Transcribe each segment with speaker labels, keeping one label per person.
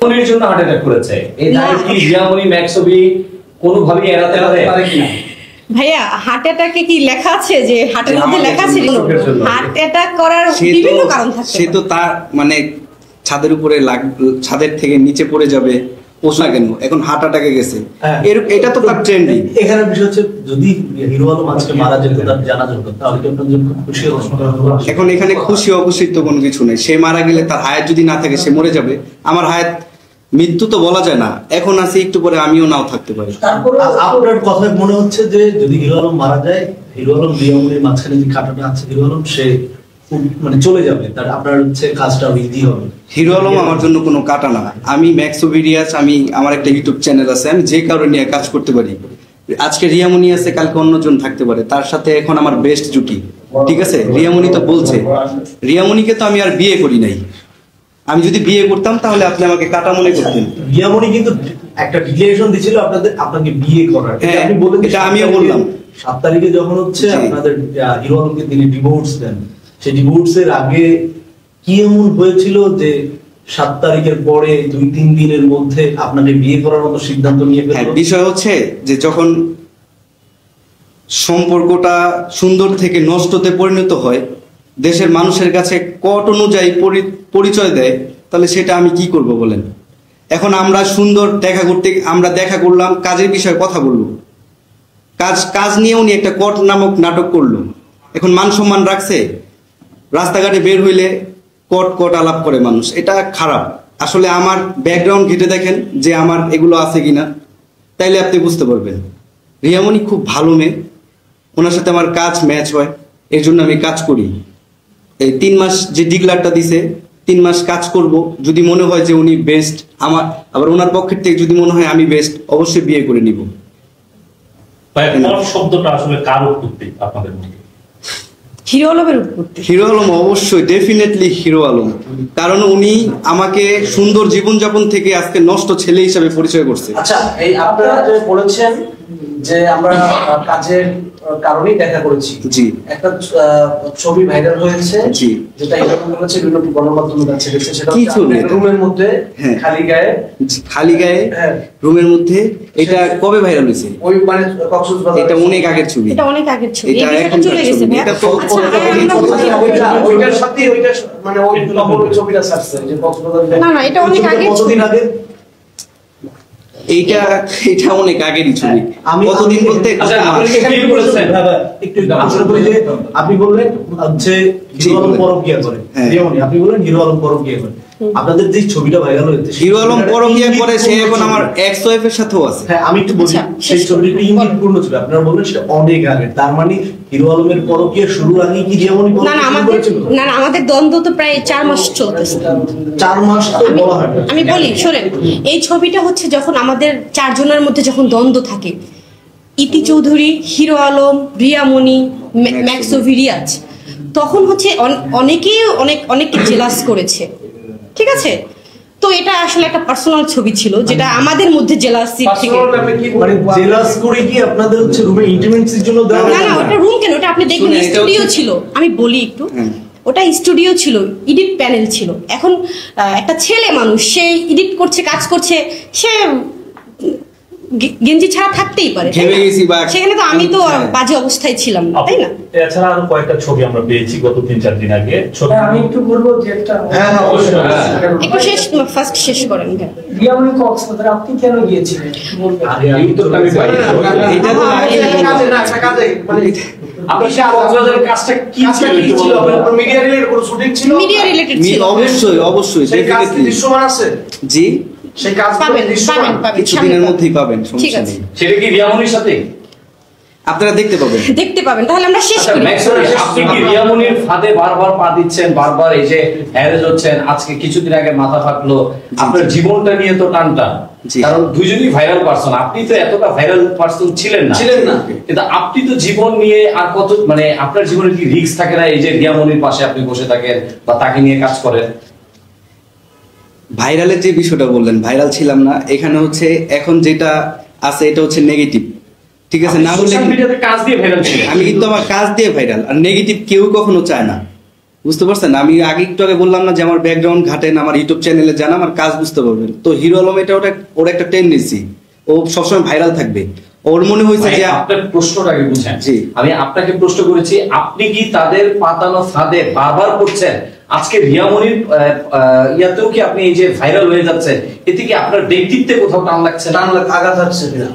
Speaker 1: রিয়ামনির জন্য heart attack করেছে, এই দায় কি রিয়ামনি ম্যাক্সবি কোনোভাবেই এড়াতে পারে কিনা?
Speaker 2: ভাইয়া হার্ট অ্যাটাকে কি লেখা আছে যে হার্টের মধ্যে লেখা ছিল হার্ট অ্যাটাক করার বিভিন্ন কারণ থাকে।
Speaker 3: সে তো তার মানে ছাদের উপরে ছাদের থেকে নিচে পড়ে যাবে ওসা কেন এখন হার্ট অ্যাটাকে গেছে, এটা তো তার ট্রেন্ডিং।
Speaker 4: এখানে বিষয় হচ্ছে যদি হিরো আলম আজকে মারা যেত তার জানা যেত তাহলে কি আপনার জন্য খুশি হবেন?
Speaker 3: এখন এখানে খুশি অখুশির তো কোনো কিছু নেই, সে মারা গেলে তার হায়াত যদি না থাকে সে মরে যাবে। আমার হায়াত মৃত্যু তো বলা যায় না, এখন আছে একটু পরে আমিও নাও থাকতে পারি।
Speaker 4: আপনার কথায় মনে হচ্ছে যে যদি হিরো আলম মারা যায়, হিরো আলম রিয়ামনির মাঝখানে যে কাটাটা আছে হিরো আলম সে মানে চলে যাবে, তার আপনার হচ্ছে কাজটা ইজি হবে।
Speaker 3: হিরো আলম আমার জন্য কোনো কাটা না, আমি ম্যাক্সোভিরিয়াস, আমি আমার একটা ইউটিউব চ্যানেল আছে, আমি যে কারণে নিয়ে কাজ করতে পারি। আজকে রিয়ামনি আছে, কালকে অন্যজন থাকতে পারে, তার সাথে এখন আমার বেস্ট জুটি। ঠিক আছে, রিয়ামনি তো বলছে, রিয়ামনিকে তো আমি আর বিয়ে করি নাই, আমি যদি বিয়ে করতাম তাহলে আপনি আমাকে কাটা মনে করতেন।
Speaker 4: রিয়ামনি কিন্তু একটা ডিক্লারেশন দিয়েছিল আপনাকে বিয়ে করার, আপনি বলেন
Speaker 3: এটা আমিও বললাম
Speaker 4: 7 তারিখে যখন হচ্ছে আপনাদের হিরো আলমকে তিনি ডিভোর্স দেন, সেই ডিভোর্সের আগে কি এমন হয়েছিল যে 7 তারিখের পরে 2-3 দিনের মধ্যে আপনাকে বিয়ে করার মতো সিদ্ধান্ত নিয়ে ফেলল?
Speaker 3: বিষয় হচ্ছে যে যখন সম্পর্কটা সুন্দর থেকে নষ্টতে পরিণত হয়, দেশের মানুষের কাছে কট অনুযায়ী পরিচয় দেয়, তাহলে সেটা আমি কি করব বলেন? এখন আমরা সুন্দর আমরা দেখা করলাম, কাজের বিষয়ে কথা বললো, কাজ নিয়ে উনি একটা কট নামক নাটক করলো, এখন মান সম্মান রাখছে? রাস্তাঘাটে বের হইলে কট আলাপ করে মানুষ, এটা খারাপ। আসলে আমার ব্যাকগ্রাউন্ড ঘেটে দেখেন যে আমার এগুলো আছে কিনা, তাইলে আপনি বুঝতে পারবেন। রিয়ামনি খুব ভালো মেয়ে, ওনার সাথে আমার কাজ ম্যাচ হয়, এর জন্য আমি কাজ করি। এই 3 মাস যে ডিক্লারটা দিছে, 3 মাস কাজ করব, যদি মনে হয় যে উনি বেস্ট, আবার ওনার পক্ষের থেকে যদি মনে হয় আমি বেস্ট, অবশ্যই বিয়ে করে নিব।
Speaker 1: শব্দটা আসলে কার উৎপত্তি আপনাদের মধ্যে?
Speaker 2: হিরো আলমের উৎপত্তি।
Speaker 3: হিরো আলম অবশ্যই, ডেফিনেটলি হিরো আলম, কারণ উনি আমাকে সুন্দর জীবনযাপন থেকে আজকে নষ্ট ছেলে হিসাবে পরিচয় করছে।
Speaker 4: আচ্ছা, এই আপনারা যে বলেছেন যে আমরা কাজের কারণেই দেখা করেছি,
Speaker 3: জি, একটা
Speaker 4: ছবি ভাইরাল হয়েছে,
Speaker 3: জি,
Speaker 4: যেটা এরকম হচ্ছে বিভিন্ন গণমাধ্যমে কাছে গেছে, সেটা
Speaker 3: কি
Speaker 4: হচ্ছে রুমের মধ্যে খালি গায়ে রুমের মধ্যে। এটা কবে ভাইরাল হয়েছে? ওই মানে কক্সবাজার, এটা অনেক আগের ছবি,
Speaker 2: এটা অনেক আগের ছবি,
Speaker 3: এটা এখন চলে গেছে। এটা তো
Speaker 4: ওইটার সাথে ওইটা মানে ওই ছবিটা ছাড়ছে যে কক্সবাজার,
Speaker 2: না এটা অনেক আগের ছবি।
Speaker 3: এইটা অনেক আগেরই ছবি। কতদিন বলতে
Speaker 4: আপনি বললেন যে হিরো আলম পরকিয়া করে, আপনি বললেন হিরো আলম পরকিয়া করে। আপনাদের যে ছবিটা ভাইরাল হয়েছে
Speaker 3: হিরো আলম পরকিয়া করে, সে এখন আমার এক্স ওয়াইফ এর সাথেও আছে।
Speaker 4: হ্যাঁ, আমি একটু বলি, সেই ছবিটা ইঙ্গিতপূর্ণ ছিল, আপনারা বললেন সেটা অনেক আগে, তার মানে হিরো আলমের পরকিয়া শুরুর আগে কি রিয়ামনি
Speaker 2: না আমাদের দ্বন্দ্ব তো প্রায় 4 মাস চলতেছে।
Speaker 4: 4 মাস তো বলা হয়।
Speaker 2: আমি বলি শোনেন, এই ছবিটা হচ্ছে যখন আমাদের 4 জনের মধ্যে যখন দ্বন্দ্ব থাকে, ইতি চৌধুরী, হিরো আলম, রিয়ামনি, ম্যাক্সোভিরিয়াস, তখন হচ্ছে অনেকেই অনেককে জেলাস করেছে। ঠিক আছে, তো এটা আসলে একটা পার্সোনাল ছবি ছিল, যেটা আমাদের মধ্যে জেলাসি থেকে,
Speaker 4: মানে জেলাস করে কি আপনাদের হচ্ছে রুমে ইন্টিমেসির জন্য দেওয়া?
Speaker 2: না ওটা রুম কেন, ওটা আপনি দেখবেন স্টুডিও ছিল। আমি বলি একটু, ওটা স্টুডিও ছিল, এডিট প্যানেল ছিল। এখন একটা ছেলে মানুষ, সে এডিট করছে, কাজ করছে, সে গেঞ্জি ছাড়া থাকতেই পারে, সেখানে তো আমি তো বাজে অবস্থায় ছিলাম না, তাই না?
Speaker 1: এছাড়া আরো কয়েকটা ছবি আমরা পেয়েছি গত 3-4 দিন আগে।
Speaker 5: আমি একটু বলবো যে একটা,
Speaker 2: একটু ফার্স্ট শেষ করেন।
Speaker 5: রিয়ামনি কক্সবাজার আপনি কেন গিয়েছিলেন বলবেন?
Speaker 1: আমি তো পাই, এটা তো কাজে না, একটা কাজে, মানে আপনার সেই কক্সবাজারের কাজটা কি ছিল? আপনার মিডিয়া রিলেটেড কোনো শুটিং ছিল?
Speaker 2: মিডিয়া রিলেটেড ছিল,
Speaker 3: অবশ্যই
Speaker 1: সেই কাজ দৃশ্যমান আছে।
Speaker 3: জি,
Speaker 1: সেই কাজ
Speaker 2: পাবেন
Speaker 3: কিছুদিনের মধ্যেই পাবেন, সমস্যা নেই।
Speaker 1: সেটা কি রিয়ামনির সাথে
Speaker 3: আপনারা দেখতে পাবেন।
Speaker 2: তাহলে আমরা শেষ করি।
Speaker 1: আপনি কি রিয়ামনির ফাঁদে বারবার পা দিচ্ছেন, বারবার এই যে হ্যারেজ হচ্ছেন, আজকে কিছুদিন আগে মাথা ফাটলো, আপনার জীবনটা নিয়ে তো টানটা, কারণ দুইজনই ভাইরাল পারসন, আপনি তো এতটা ভাইরাল পারসন ছিলেন না, কিন্তু আপনি তো জীবন নিয়ে আর কত, মানে আপনার জীবনে কি রিস্ক থাকে না? এই যে রিয়ামনির পাশে আপনি বসে থাকেন বা তাকে নিয়ে কাজ করেন।
Speaker 3: ভাইরালের যে বিষয়টা বললেন, ভাইরাল ছিলাম না, এখানে হচ্ছে এখন যেটা আছে এটা হচ্ছে নেগেটিভ। ঠিক আছে, না বললে
Speaker 1: কাজ দিয়ে ভাইরাল ছিল,
Speaker 3: আমি কিন্তু আমার কাজ দিয়ে ভাইরাল, আর নেগেটিভ কেউ কখনো চায় না। বুঝতে পারছেন? আমি আগে একটু আগে বললাম না যে আমার ব্যাকগ্রাউন্ড ঘাটেন, আমার ইউটিউব চ্যানেলে যান, আমার কাজ বুঝতে পারবেন। তো হিরো আলম এটা ওর একটা টেন্ডেন্সি, ও সবসময় ভাইরাল থাকবে। ওর মনে হয়েছে যে
Speaker 1: আপনার প্রশ্নটাকে বুঝেন।
Speaker 3: জি।
Speaker 1: আমি আপনাকে প্রশ্ন করেছি, আপনি কি তাদের পাতানো ফাঁদে বারবার পড়ছেন? আজকে রিয়ামনির ইয়াতেও কি আপনি এই যে ভাইরাল হয়ে যাচ্ছেন, এতে কি আপনার ব্যক্তিত্বে কোথাও টান লাগছে না?
Speaker 4: আঘাত আসছে কিনা?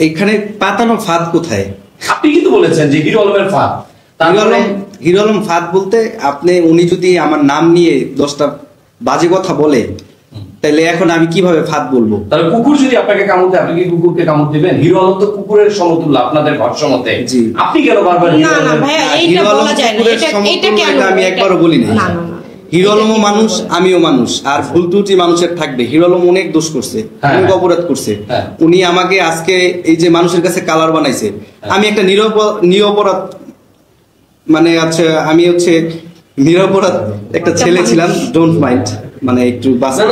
Speaker 3: এখানে পাতানো ফাঁদ কোথায়?
Speaker 1: আপনি কিন্তু বলেছেন যে হিরো আলমের ফাঁদ। তারপরে
Speaker 3: হিরো আলম ফাঁদ বলতে উনি যদি আমার নাম নিয়ে 10টা বাজে কথা বলে, তাহলে এখন আমি কিভাবে ফাঁদ বলবো?
Speaker 1: তাহলে কুকুর যদি আপনাকে কামড় দেয়, আপনি কি কুকুরকে কামড় দিবেন? হিরো আলম তো কুকুরের সমতুল্য আপনাদের ভাষ্যমতে।
Speaker 3: জি।
Speaker 1: আপনি কেন বারবার
Speaker 2: না না ভাইয়া, এইটা
Speaker 3: হিরো আলম
Speaker 2: বলা যায় না।
Speaker 3: কুকুরের
Speaker 2: এটা
Speaker 3: সমতুল্য
Speaker 2: কেন?
Speaker 3: এটা আমি একবারও বলি না।
Speaker 2: না না না।
Speaker 3: হিরো আলমও মানুষ, আমিও মানুষ, আর ভুল ত্রুটি মানুষের থাকবে। হিরো আলম অনেক দোষ করছে,
Speaker 1: হ্যাঁ।
Speaker 3: অনেক অপরাধ করছে।
Speaker 1: হ্যাঁ।
Speaker 3: উনি আমাকে আজকে এই যে মানুষের কাছে কালার বানাইছে, আমি একটা নিরপরাধ মানে আমি নিরপরাধ একটা ছেলে ছিলাম, ডোন্ট মাইন্ড, মানে একটু বাঁচা